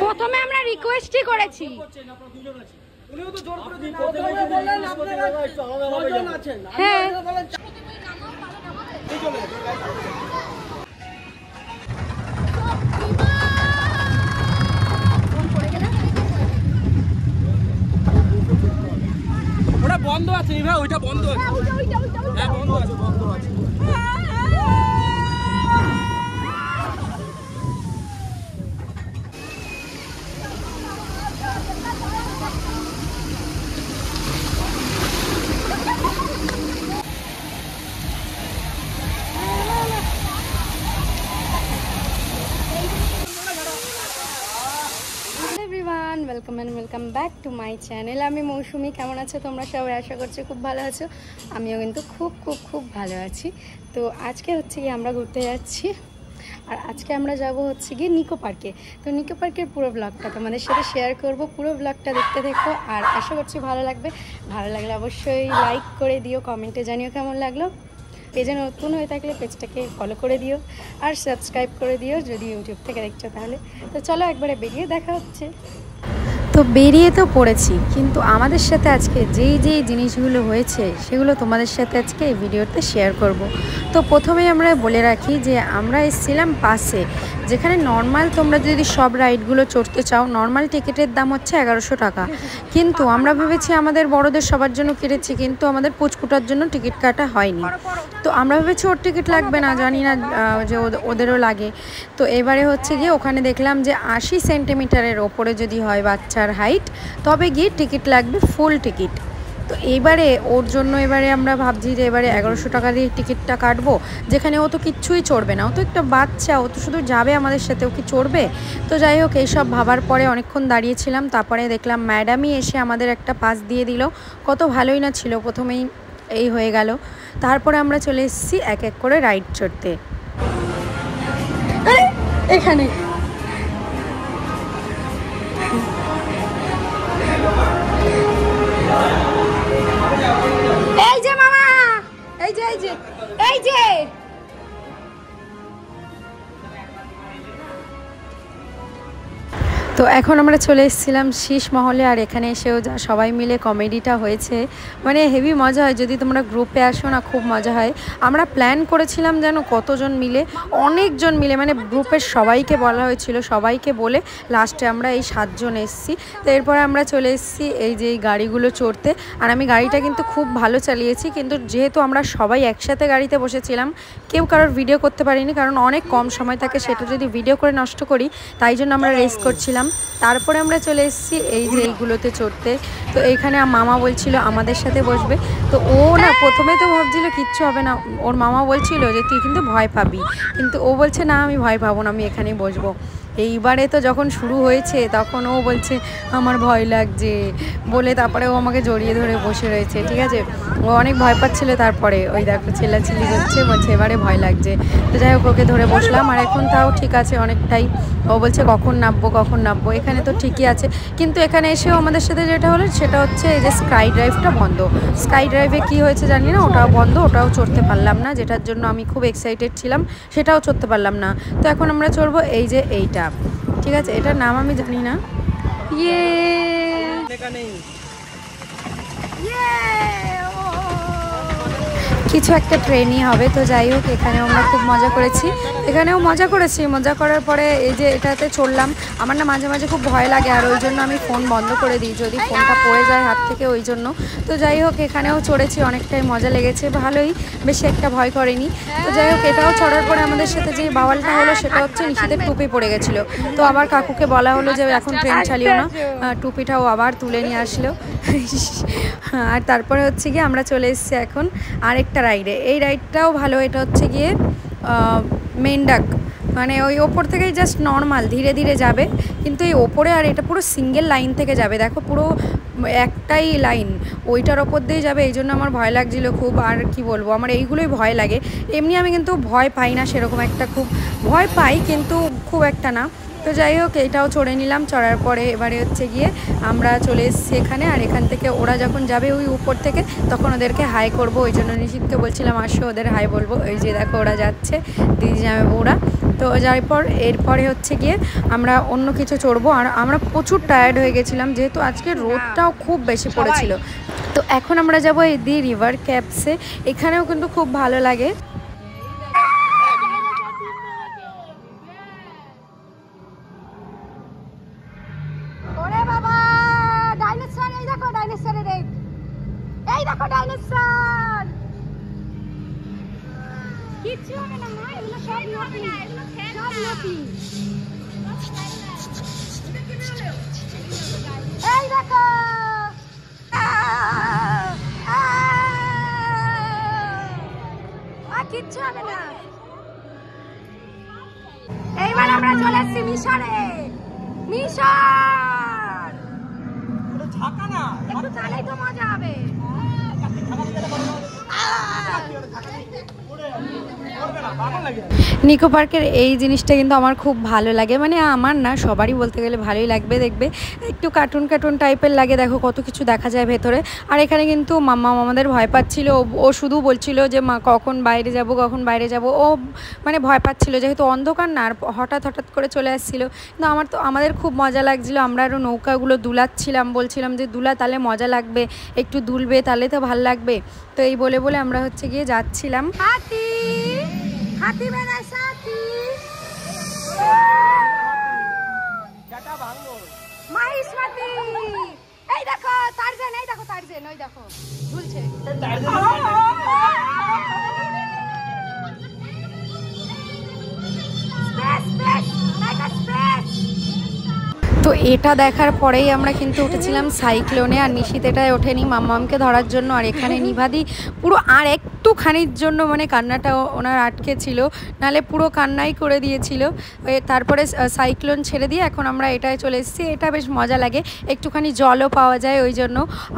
প্রথমে আমরা রিকোয়েস্টই করেছি। হ্যাঁ ওটা বন্ধ আছে ভাই, ওইটা বন্ধ আছে। হ্যাঁ বন্ধ আছে, বন্ধ আছে। Welcome back to my channel. আমি মৌসুমি। কেমন আছো তোমরা সবাই? আশা করছি খুব ভালো আছো। আমিও কিন্তু খুব ভালো আছি। তো আজকে হচ্ছে গিয়ে আমরা ঘুরতে যাচ্ছি, আর আজকে আমরা যাব হচ্ছে গিয়ে নিকো পার্কে। তো নিকো পার্কের পুরো ব্লগটা তোমাদের সাথে শেয়ার করব। পুরো ব্লগটা দেখতে দেখো, আর আশা করছি ভালো লাগবে। ভালো লাগলে অবশ্যই লাইক করে দিও, কমেন্টে জানিও কেমন লাগলো। পেজে নতুন হয়ে থাকলে পেজটাকে ফলো করে দিও, আর সাবস্ক্রাইব করে দিও যদি ইউটিউব থেকে দেখছো তাহলে। তো চলো একবারে বেরিয়ে দেখা হচ্ছে। তো বেরিয়ে তো পড়েছি, কিন্তু আমাদের সাথে আজকে যেই জিনিসগুলো হয়েছে সেগুলো তোমাদের সাথে আজকে এই ভিডিওতে শেয়ার করব। তো প্রথমেই আমরা বলে রাখি যে আমরা এসেছিলাম পাসে, যেখানে নর্মাল তোমরা যদি সব রাইডগুলো চড়তে চাও নর্মাল টিকিটের দাম হচ্ছে 1100 টাকা। কিন্তু আমরা ভেবেছি আমাদের বড়দের সবার জন্য কেটেছি, কিন্তু আমাদের পুচকুটার জন্য টিকিট কাটা হয়নি। তো আমরা ভেবেছি ওর টিকিট লাগবে না, জানি না যে ওদেরও লাগে। তো এবারে হচ্ছে গিয়ে ওখানে দেখলাম যে 80 সেন্টিমিটারের ওপরে যদি হয় বাচ্চার হাইট, তবে গিয়ে টিকিট লাগবে ফুল টিকিট। তো এইবারে ওর জন্য এবারে আমরা ভাবছি যে এবারে 1100 টাকা দিয়ে টিকিটটা কাটবো, যেখানে ও তো কিচ্ছুই চড়বে না। ও তো একটা বাচ্চা, ও তো শুধু যাবে আমাদের সাথে, ও কি চড়বে? তো যাই হোক, এইসব ভাবার পরে অনেকক্ষণ দাঁড়িয়েছিলাম। তারপরে দেখলাম ম্যাডামই এসে আমাদের একটা পাস দিয়ে দিল। কত ভালোই না ছিল, প্রথমেই এই হয়ে গেল। তারপরে আমরা চলে এসেছি এক এক করে রাইড চড়তে। এখানে এই যে মামা, এই যে তো এখন আমরা চলে এসেছিলাম শীষ মহলে, আর এখানে এসেও যা সবাই মিলে কমেডিটা হয়েছে, মানে হেভি মজা হয়। যদি তোমরা গ্রুপে আসো না, খুব মজা হয়। আমরা প্ল্যান করেছিলাম যেন কতজন মিলে, অনেকজন মিলে, মানে গ্রুপের সবাইকে বলা হয়েছিল, সবাইকে বলে লাস্টে আমরা এই 7 জন এসেছি। তো এরপরে আমরা চলে এসেছি এই যে এই গাড়িগুলো চড়তে। আর আমি গাড়িটা কিন্তু খুব ভালো চালিয়েছি, কিন্তু যেহেতু আমরা সবাই একসাথে গাড়িতে বসেছিলাম, কেউ কারোর ভিডিও করতে পারিনি, কারণ অনেক কম সময় থাকে, সেটা যদি ভিডিও করে নষ্ট করি, তাই জন্য আমরা রেস করছিলাম। তারপরে আমরা চলে এসেছি এই যে এইগুলোতে চড়তে। তো এইখানে মামা বলছিল আমাদের সাথে বসবে। তো ও না প্রথমে তো ভাবছিল কিচ্ছু হবে না, ওর মামা বলছিল যে তুই কিন্তু ভয় পাবি, কিন্তু ও বলছে না আমি ভয় পাবো না, আমি এখানেই বসবো। এইবারে তো যখন শুরু হয়েছে তখন ও বলছে আমার ভয় লাগছে বলে, তারপরে ও আমাকে জড়িয়ে ধরে বসে রয়েছে। ঠিক আছে, ও অনেক ভয় পাচ্ছিল। তারপরে ওই দেখো চিল্লাচিল্লি করছে, বলছে এবারে ভয় লাগছে। তো যাই হোক, ওকে ধরে বসলাম। আর এখন তাও ঠিক আছে অনেকটাই। ও বলছে কখন নামবো। এখানে তো ঠিকই আছে, কিন্তু এখানে এসেও আমাদের সাথে যেটা হলো সেটা হচ্ছে এই যে স্কাই ড্রাইভটা বন্ধ। স্কাই ড্রাইভে কী হয়েছে জানি না, ওটাও বন্ধ, ওটাও চড়তে পারলাম না, যেটার জন্য আমি খুব এক্সাইটেড ছিলাম, সেটাও চড়তে পারলাম না। তো এখন আমরা চড়বো এই যে এইটা। ঠিক আছে, এটার নাম আমি জানি না। কিছু একটা ট্রেনই হবে। তো যাই হোক, এখানেও আমরা খুব মজা করেছি, মজা করার পরে এই যে এটাতে চড়লাম। আমার না মাঝে মাঝে খুব ভয় লাগে, আর ওই জন্য আমি ফোন বন্ধ করে দিই, যদি ফোনটা পড়ে যায় হাত থেকে, ওই জন্য। তো যাই হোক, এখানেও চড়েছি, অনেকটাই মজা লেগেছে, ভালোই, বেশি একটা ভয় করেনি। তো যাই হোক, এটাও চড়ার পরে আমাদের সাথে যে বাওয়ালটা হলো সেটা হচ্ছে নিশিদের টুপি পড়ে গেছিলো। তো আবার কাকুকে বলা হলো যে এখন ট্রেন চালিও না, টুপিটাও আবার তুলে নিয়ে আসলো। আর তারপরে হচ্ছে গিয়ে আমরা চলে এসেছি এখন আরেকটা রাইডে। এই রাইডটাও ভালো, এটা হচ্ছে গিয়ে মেন্ডাক, মানে ওই ওপর থেকেই জাস্ট নর্মাল ধীরে ধীরে যাবে, কিন্তু এই ওপরে আর এটা পুরো সিঙ্গেল লাইন থেকে যাবে। দেখো পুরো একটাই লাইন, ওইটার ওপর দিয়ে যাবে, এই জন্য আমার ভয় লাগছিল খুব। আর কি বলবো, আমার এইগুলোই ভয় লাগে। এমনি আমি কিন্তু ভয় পাই না সেরকম একটা, খুব ভয় পাই কিন্তু খুব একটা না। তো যাই হোক, এটাও চড়ে নিলাম। চড়ার পরে এবারে হচ্ছে গিয়ে আমরা চলে এসেছি এখানে, আর এখান থেকে ওরা যখন যাবে ওই উপর থেকে, তখন ওদেরকে হাই করব। ওই জন্য নিশিতকে বলছিলাম আসো ওদের হাই বলবো। এই যে দেখো ওরা যাচ্ছে, দিদি যাবে ওরা। তো এরপরে হচ্ছে গিয়ে আমরা অন্য কিছু চড়বো। আর আমরা প্রচুর টায়ার্ড হয়ে গেছিলাম যেহেতু আজকে রোদটাও খুব বেশি পড়েছিল। তো এখন আমরা যাবো এই দি রিভার ক্যাপসে, এখানেও কিন্তু খুব ভালো লাগে। ওরে বাবা, ডাইনোসর! এই দেখো ডাইনোসরের এই দেখো ডাইনোসর! কিচ্ছু হবে না মা, এগুলো সব নকলি, সব নকলি। এই দেখো, কিচ্ছু হবে না। এইবার আমরা চলে এসেছি মিশরে। মিশর একটু চালেই তো মজা হবে। নিকো পার্কের এই জিনিসটা কিন্তু আমার খুব ভালো লাগে, মানে আমার না, সবারই বলতে গেলে ভালোই লাগবে। দেখবে একটু কার্টুন কার্টুন টাইপের লাগে, দেখো কত কিছু দেখা যায় ভেতরে। আর এখানে কিন্তু মাম্মা আমাদের ভয় পাচ্ছিল, ও শুধু বলছিল যে মা কখন বাইরে যাব, কখন বাইরে যাব। ও মানে ভয় পাচ্ছিল যেহেতু অন্ধকার না, আর হঠাৎ করে চলে আসছিল। কিন্তু আমাদের খুব মজা লাগছিল, আমরা আরও নৌকাগুলো দুলাচ্ছিলাম, বলছিলাম যে দুলা তাহলে মজা লাগবে, একটু দুলবে তাহলে তো ভাল লাগবে। তো এই বলে বলে আমরা হচ্ছে গিয়ে যাচ্ছিলাম। হাতি মেরা সাথী মাহিষ্মতি, এই দেখো টারজান, এই দেখো টারজান, ওই দেখো ঝুলছে। তো এটা দেখার পরেই আমরা কিন্তু উঠেছিলাম সাইক্লোনে, আর নিশিত এটায় ওঠেনি মাম্মামকে ধরার জন্য। আর এখানে নিভাদি পুরো আর একটুখানির জন্য মানে কান্নাটা ওনার আটকে ছিল, নাহলে পুরো কান্নাই করে দিয়েছিল। তারপরে সাইক্লোন ছেড়ে দিয়ে এখন আমরা এটায় চলে এসেছি। এটা বেশ মজা লাগে, একটুখানি জলও পাওয়া যায় ওই জন্য।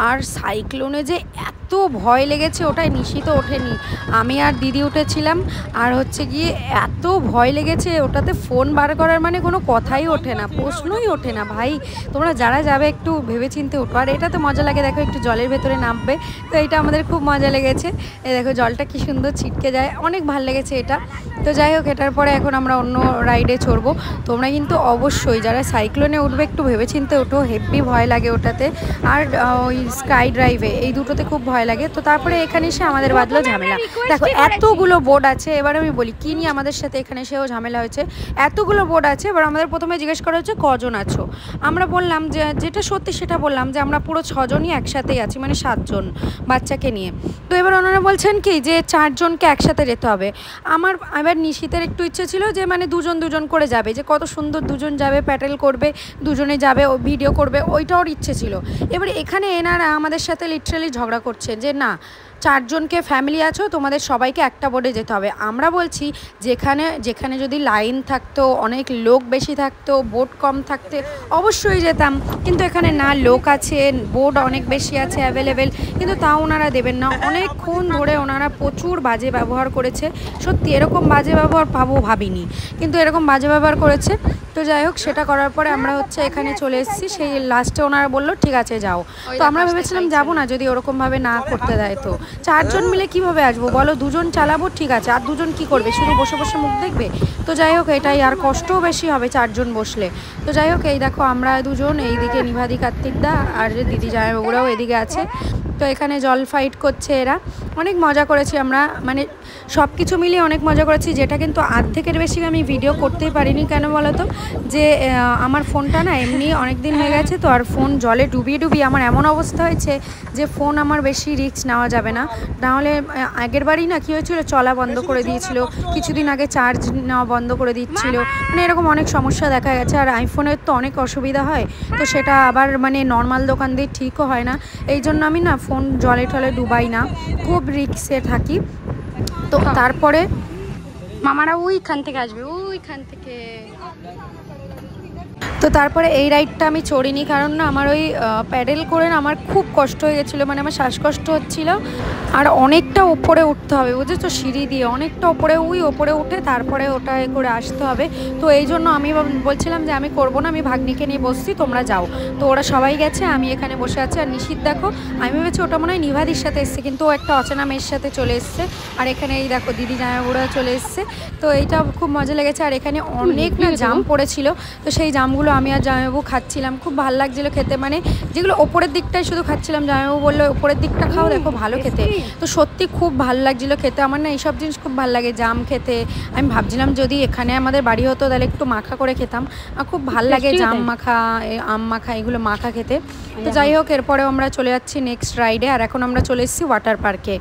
আর সাইক্লোনে যে এত ভয় লেগেছে, ওটায় নিশিত ওঠেনি, আমি আর দিদি উঠেছিলাম। আর হচ্ছে গিয়ে এত ভয় লেগেছে, ওটাতে ফোন বার করার মানে কোনো কথাই ওঠে না, প্রশ্নই ওঠে না ভাই। তোমরা যারা যাবে একটু ভেবেচিন্তে উঠো। আর এটা তো মজা লাগে, দেখো একটু জলের ভেতরে নামবে, তো এটা আমাদের খুব মজা লেগেছে। এই দেখো জলটা কি সুন্দর ছিটকে যায়, অনেক ভালো লেগেছে এটা। তো যাই হোক, এটার পরে এখন আমরা অন্য রাইডে চড়বো। তোমরা কিন্তু অবশ্যই যারা সাইক্লোনে উঠবে একটু ভেবেচিন্তে উঠো, হেভি ভয় লাগে ওটাতে। আর ওই স্কাই ড্রাইভে, এই দুটোতে খুব ভয় লাগে। তো তারপরে এখানে এসে আমাদের বাঁধলো ঝামেলা। দেখো এতগুলো বোর্ড আছে, এবার আমি বলি কী নিয়ে আমাদের সাথে এখানে এসেও ঝামেলা হয়েছে। এতগুলো বোর্ড আছে, এবার আমাদের প্রথমে জিজ্ঞেস করা হচ্ছে কজন আছো। আমরা বললাম যে যেটা সত্যি সেটা বললাম, যে আমরা পুরো 6 জনই একসাথেই আছি, মানে 7 জন বাচ্চাকে নিয়ে। তো এবার ওনারা বলছেন কি যে 4 জনকে একসাথে যেতে হবে। এবার নিশিতের একটু ইচ্ছে ছিল যে মানে দুজন করে যাবে, যে কত সুন্দর দুজন যাবে, প্যাটেল করবে, দুজনে যাবে, ও ভিডিও করবে, ওইটা ওর ইচ্ছে ছিল। এবার এখানে এনারা আমাদের সাথে লিটারালি ঝগড়া করছে যে না, 4 জনকে ফ্যামিলি আছো, তোমাদের সবাইকে একটা বোর্ডে যেতে হবে। আমরা বলছি যেখানে যদি লাইন থাকতো, অনেক লোক বেশি থাকতো, বোট কম থাকতে অবশ্যই যেতাম, কিন্তু এখানে না লোক আছে, বোর্ড অনেক বেশি আছে অ্যাভেলেবেল, কিন্তু তাও ওনারা দেবেন না। অনেকক্ষণ ধরে ওনারা প্রচুর বাজে ব্যবহার করেছে, সত্যি এরকম বাজে ব্যবহার ভাবিনি, কিন্তু এরকম বাজে ব্যবহার করেছে। তো যাই হোক, সেটা করার পরে আমরা হচ্ছে এখানে চলে এসেছি। সেই লাস্টে ওনারা বললো ঠিক আছে যাও। তো আমরা ভেবেছিলাম যাবো না, যদি ওরকমভাবে না করতে দেয়। তো 4 জন মিলে কিভাবে আসবো বলো, 2 জন চালাবো ঠিক আছে, আর 2 জন কি করবে, শুধু বসে বসে মুখ দেখবে। তো যাই হোক, এটাই, আর কষ্টও বেশি হবে 4 জন বসলে। তো যাই হোক, এই দেখো আমরা 2 জন, এইদিকে নিভাদি কার্তিকদা আর দিদি জামাইবাবুরাও এদিকে আছে। তো এখানে জল ফাইট করছে এরা, অনেক মজা করেছি আমরা, মানে সব কিছু মিলিয়ে অনেক মজা করেছি। যেটা কিন্তু অর্ধেকের বেশি আমি ভিডিও করতেই পারিনি, কেন বলো তো, যে আমার ফোনটা না এমনি অনেক দিন হয়ে গেছে, তো আর ফোন জলে ডুবিয়ে আমার এমন অবস্থা হয়েছে যে ফোন আমার বেশি রিস্ক নেওয়া যাবে না। নাহলে আগের বারই না কী হয়েছিল, চলা বন্ধ করে দিয়েছিল, কিছুদিন আগে চার্জ নেওয়া বন্ধ করে দিচ্ছিল, মানে এরকম অনেক সমস্যা দেখা গেছে। আর আইফোনের তো অনেক অসুবিধা হয়, তো সেটা আবার মানে নর্মাল দোকান দিয়ে ঠিকও হয় না। এই জন্য আমি না ফোন জলে টলে ডুবাই না, খুব রিস্কে থাকি। তো তারপরে মামারা ওইখান থেকে আসবে, ওইখান থেকে। তো তারপরে এই রাইডটা আমি চড়িনি, কারণ না আমার ওই প্যাডেল করে না আমার খুব কষ্ট হয়ে গেছিলো, মানে আমার শ্বাসকষ্ট হচ্ছিল। আর অনেকটা উপরে উঠতে হবে, বুঝেছো, সিঁড়ি দিয়ে অনেকটা ওপরে উঠে তারপরে ওটা করে আসতে হবে। তো এই জন্য আমি বলছিলাম যে আমি করবো না, আমি ভাগ্নিকে নিয়ে বসছি, তোমরা যাও। তো ওরা সবাই গেছে, আমি এখানে বসে আছি। আর নিশিত দেখো, আমি ভেবেছি ওটা মনে হয় নিভাদির সাথে এসছে, কিন্তু ও একটা অচেনা মেয়ের সাথে চলে এসছে। আর এখানে এই দেখো দিদি জামাইবাবুরা চলে এসছে। তো এইটা খুব মজা লেগেছে। আর এখানে অনেক না জাম পড়েছিল, তো সেই জামগুলো আমি আর জামাইবাবু খাচ্ছিলাম, খুব ভালো লাগছিলো খেতে। মানে যেগুলো ওপরের দিকটাই শুধু খাচ্ছিলাম, জামাইবাবু বললো ওপরের দিকটা খাও, দেখো ভালো খেতে। তো সত্যি খুব ভালো লাগছিলো খেতে, আমার না এইসব জিনিস খুব ভালো লাগে জাম খেতে। আমি ভাবছিলাম যদি এখানে আমাদের বাড়ি হতো তাহলে একটু মাখা করে খেতাম, আর খুব ভালো লাগে জাম মাখা, আম মাখা, এগুলো মাখা খেতে। তো যাই হোক, এরপরেও আমরা চলে যাচ্ছি নেক্সট রাইডে। আর এখন আমরা চলে এসেছি ওয়াটার পার্কে।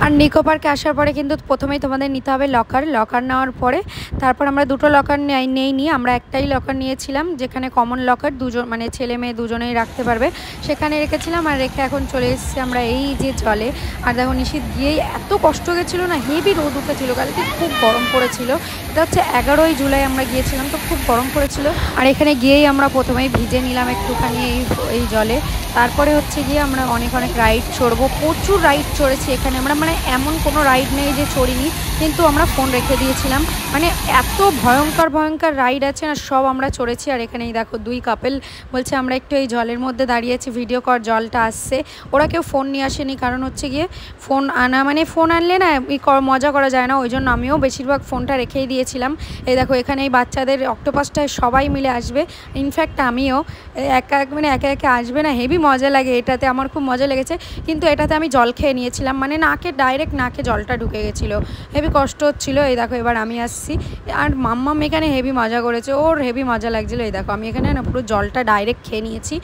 আর নিকো পার্কে আসার পরে কিন্তু প্রথমেই তোমাদের নিতে হবে লকার নেওয়ার পরে তারপর আমরা দুটো লকার নিয়ে আমরা একটাই লকার নিয়েছিলাম, যেখানে কমন লকার দুজন মানে ছেলে মেয়ে দুজনেই রাখতে পারবে, সেখানে রেখেছিলাম। আর রেখে এখন চলে এসেছি আমরা এই যে জলে। আর দেখো নিশীথ গিয়েই এত কষ্ট গেছিলো না, হেভি রোদ উঠেছিল, কালকে খুব গরম পড়েছিল। এটা হচ্ছে 11ই জুলাই আমরা গিয়েছিলাম, তো খুব গরম পড়েছিল। আর এখানে গিয়েই আমরা প্রথমেই ভিজে নিলাম একটুখানি এই জলে। তারপরে হচ্ছে গিয়ে আমরা অনেক রাইড চড়বো, প্রচুর রাইড চড়েছি এখানে আমরা, মানে এমন কোনো রাইড নেই যে চড়িনি, কিন্তু আমরা ফোন রেখে দিয়েছিলাম। মানে এত ভয়ঙ্কর রাইড আছে না, সব আমরা চড়েছি। আর এখানেই দেখো দুই কাপেল বলছে আমরা একটু এই জলের মধ্যে দাঁড়িয়েছি ভিডিও কর, জলটা আসছে। ওরা কেউ ফোন নিয়ে আসেনি, কারণ হচ্ছে গিয়ে ফোন আনা মানে ফোন আনলে না মজা করা যায় না, ওই জন্য আমিও বেশিরভাগ ফোনটা রেখেই দিয়েছিলাম। এই দেখো এখানে এই বাচ্চাদের অক্টোপাসটায় সবাই মিলে আসবে, ইনফ্যাক্ট আমিও একে একে আসবে না, হেভি মজা লাগে এটাতে, আমার খুব মজা লেগেছে। কিন্তু এটাতে আমি জল খেয়ে নিয়েছিলাম, মানে ডাইরেক্ট নাকে জলটা ঢুকে গেছিলো, হেভি কষ্ট হচ্ছিলো। এই দেখো এবার আমি আসছি, আর মাম্মাম এখানে হেভি মজা করেছে, ওর হেভি মজা লাগছিলো। এই দেখো আমি এখানে না পুরো জলটা ডাইরেক্ট খেয়ে নিয়েছি।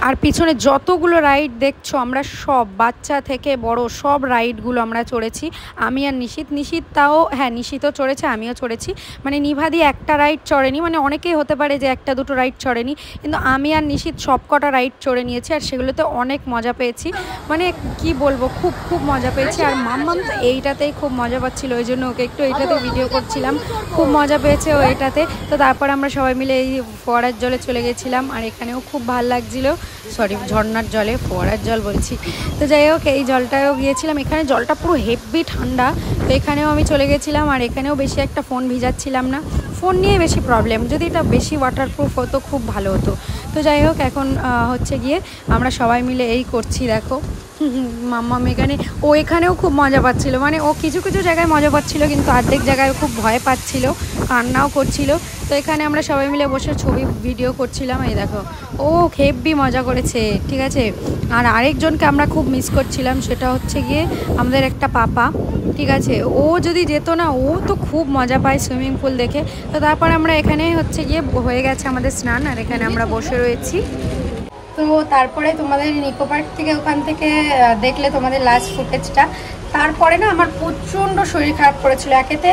আর পিছনে যতগুলো রাইড দেখছো আমরা সব বাচ্চা থেকে বড় সব রাইডগুলো আমরা চড়েছি, আমি আর নিশীথ তাও হ্যাঁ নিশীথও চড়েছে, আমিও চড়েছি। মানে নিভাদি একটা রাইড চড়েনি, মানে অনেকেই হতে পারে যে একটা দুটো রাইড চড়েনি, কিন্তু আমি আর নিশীথ সব কটা রাইড চড়ে নিয়েছি। আর সেগুলোতে অনেক মজা পেয়েছি, মানে কি বলবো, খুব মজা পেয়েছি। আর মাম্মাম তো এইটাতেই খুব মজা পাচ্ছিল, ওই জন্য ওকে একটু এইটাতে ভিডিও করছিলাম, খুব মজা পেয়েছে ও এটাতে। তো তারপর আমরা সবাই মিলে এই ফোয়ারার জলে চলে গেছিলাম, আর এখানেও খুব ভালো লাগছিলো, সরি ঝর্নার জলে ফোয়ারার জল বলছি। তো যাই হোক এই জলটাও গিয়েছিলাম, এখানে জলটা পুরো হেভি ঠান্ডা, তো এখানেও আমি চলে গেছিলাম। আর এখানেও বেশি একটা ফোন ভিজাচ্ছিলাম না, ফোন নিয়ে বেশি প্রবলেম, যদি এটা বেশি ওয়াটারপ্রুফ হতো খুব ভালো হতো। তো যাই হোক এখন হচ্ছে গিয়ে আমরা সবাই মিলে এই করছি, দেখো মাম্মাম এখানেও খুব মজা পাচ্ছিল, মানে ও কিছু জায়গায় মজা পাচ্ছিল, কিন্তু অর্ধেক জায়গায় খুব ভয় পাচ্ছিল, কান্নাও করছিল। তো এখানে আমরা সবাই মিলে বসে ছবি ভিডিও করছিলাম। এই দেখো ও হেভি মজা করেছে, ঠিক আছে। আর আরেকজনকে আমরা খুব মিস করছিলাম, সেটা হচ্ছে গিয়ে আমাদের একটা পাপা, ঠিক আছে। ও যদি যেত না, ও তো খুব মজা পায় সুইমিং পুল দেখে। তো তারপর আমরা এখানে হচ্ছে গিয়ে হয়ে গেছে আমাদের স্নান, আর এখানে আমরা বসে রয়েছি। তো তারপরে তোমাদের নিকো পার্ক থেকে ওখান থেকে দেখলে তোমাদের লাস্ট ফুটেজটা। তারপরে না আমার প্রচণ্ড শরীর খারাপ করেছিল, একেতে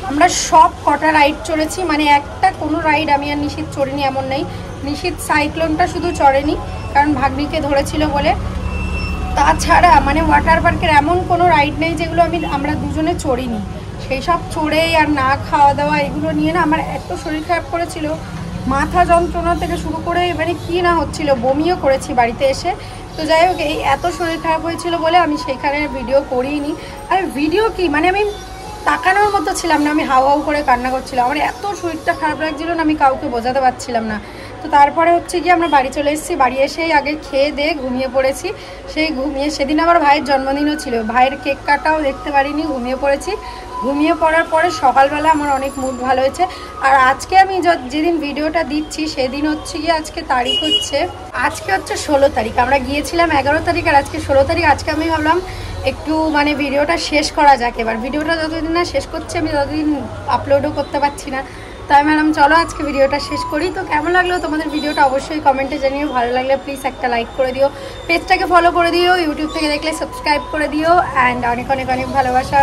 আমরা সব কটা রাইড চড়েছি, মানে একটা কোনো রাইড আমি আর নিশীথ চড়িনি এমন নেই। নিশীথ সাইক্লোনটা শুধু চড়েনি, কারণ ভাগ্নিকে ধরেছিল বলে। তাছাড়া মানে ওয়াটার পার্কের এমন কোনো রাইড নেই যেগুলো আমরা দুজনে চড়িনি, সেই সব চড়েই আর না খাওয়া দাওয়া এগুলো নিয়ে না আমার এত শরীর খারাপ করেছিল, মাথা যন্ত্রণা থেকে শুরু করে মানে কী না হচ্ছিল, বমিও করেছি বাড়িতে এসে। তো যাই হোক এই এত শরীর খারাপ হয়েছিল বলে আমি সেইখানে ভিডিও করিনি। আর ভিডিও কি মানে আমি তাকানোর মতো ছিলাম না, আমি হাউ করে কান্না করছিলাম, আমার এত শরীরটা খারাপ লাগছিল না, আমি কাউকে বোঝাতে পারছিলাম না। তো তারপরে হচ্ছে গিয়ে আমরা বাড়ি চলে এসেছি, বাড়ি এসেই আগে খেয়ে দিয়ে ঘুমিয়ে পড়েছি। সেই সেদিন আমার ভাইয়ের জন্মদিনও ছিল, ভাইয়ের কেক কাটাও দেখতে পারিনি, ঘুমিয়ে পড়েছি। ঘুমিয়ে পড়ার পরে সকালবেলা আমার অনেক মুড ভালো হয়েছে। আর আজকে আমি যেদিন ভিডিওটা দিচ্ছি সেদিন হচ্ছে গিয়ে আজকে 16 তারিখ, আমরা গিয়েছিলাম 11 তারিখ, আর আজকে 16 তারিখ। আজকে আমি ভাবলাম একটু মানে ভিডিওটা শেষ করা যাক, এবার ভিডিওটা যতদিন না শেষ করছি আমি ততদিন আপলোডও করতে পারছি না, তাই ম্যাডাম চলো আজকে ভিডিওটা শেষ করি। তো কেমন লাগলো তোমাদের ভিডিওটা অবশ্যই কমেন্টে জানিও, ভালো লাগলে প্লিজ একটা লাইক করে দিও, পেজটাকে ফলো করে দিও, ইউটিউব থেকে দেখলে সাবস্ক্রাইব করে দিও, অ্যান্ড অনেক ভালোবাসা।